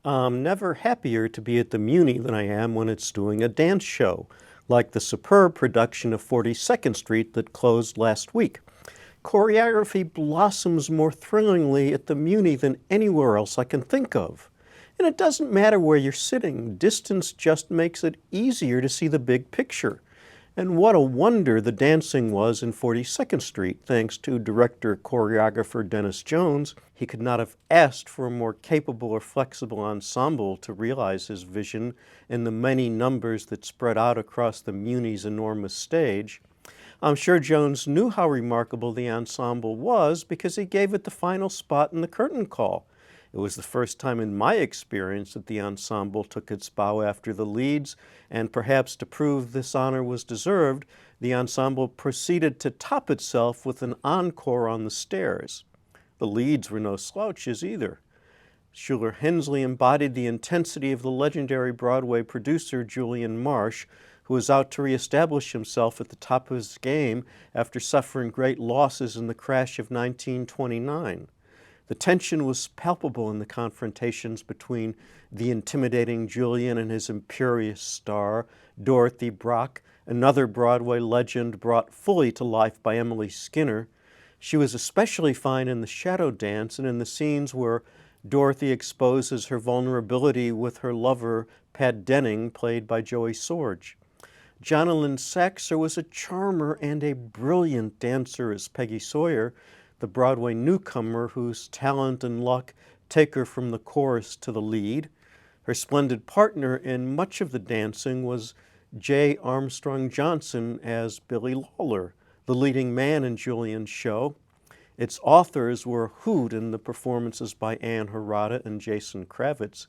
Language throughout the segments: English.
I'm never happier to be at the Muny than I am when it's doing a dance show, like the superb production of 42nd Street that closed last week. Choreography blossoms more thrillingly at the Muny than anywhere else I can think of. And it doesn't matter where you're sitting, distance just makes it easier to see the big picture. And what a wonder the dancing was in 42nd Street, thanks to director-choreographer Dennis Jones. He could not have asked for a more capable or flexible ensemble to realize his vision in the many numbers that spread out across the Muny's enormous stage. I'm sure Jones knew how remarkable the ensemble was because he gave it the final spot in the curtain call. It was the first time in my experience that the ensemble took its bow after the leads, and perhaps to prove this honor was deserved, the ensemble proceeded to top itself with an encore on the stairs. The leads were no slouches either. Schuler Hensley embodied the intensity of the legendary Broadway producer Julian Marsh, who was out to reestablish himself at the top of his game after suffering great losses in the crash of 1929. The tension was palpable in the confrontations between the intimidating Julian and his imperious star, Dorothy Brock, another Broadway legend brought fully to life by Emily Skinner. She was especially fine in the shadow dance and in the scenes where Dorothy exposes her vulnerability with her lover, Pat Denning, played by Joey Sorge. Jonalyn Saxer was a charmer and a brilliant dancer as Peggy Sawyer, the Broadway newcomer whose talent and luck take her from the chorus to the lead. Her splendid partner in much of the dancing was J. Armstrong Johnson as Billy Lawler, the leading man in Julian's show. Its authors were a hoot in the performances by Ann Harada and Jason Kravitz.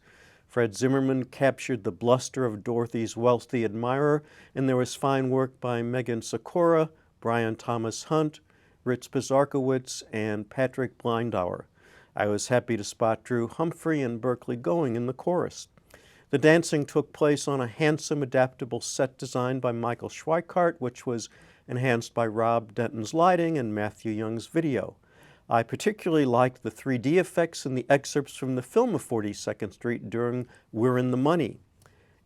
Fred Zimmerman captured the bluster of Dorothy's wealthy admirer, and there was fine work by Megan Sikora, Brian Thomas Hunt, Ritz Pizarkowitz, and Patrick Blindauer. I was happy to spot Drew Humphrey and Berkeley Going in the chorus. The dancing took place on a handsome, adaptable set designed by Michael Schweikart, which was enhanced by Rob Denton's lighting and Matthew Young's video. I particularly liked the 3D effects in the excerpts from the film of 42nd Street during We're in the Money.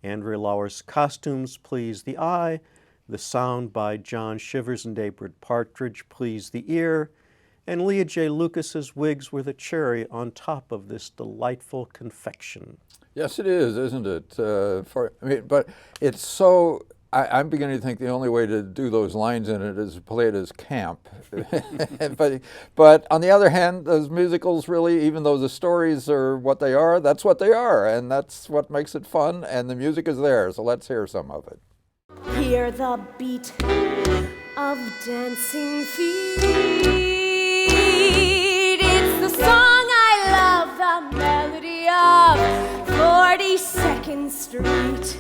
Andrea Lauer's costumes pleased the eye, the sound by John Shivers and David Partridge pleased the ear, and Leah J. Lucas's wigs were the cherry on top of this delightful confection. Yes, it is, isn't it? But it's so. I'm beginning to think the only way to do those lines in it is to play it as camp. but on the other hand, those musicals really, even though the stories are what they are, that's what they are, and that's what makes it fun, and the music is there, so let's hear some of it. Hear the beat of dancing feet. It's the song I love, the melody of 42nd Street.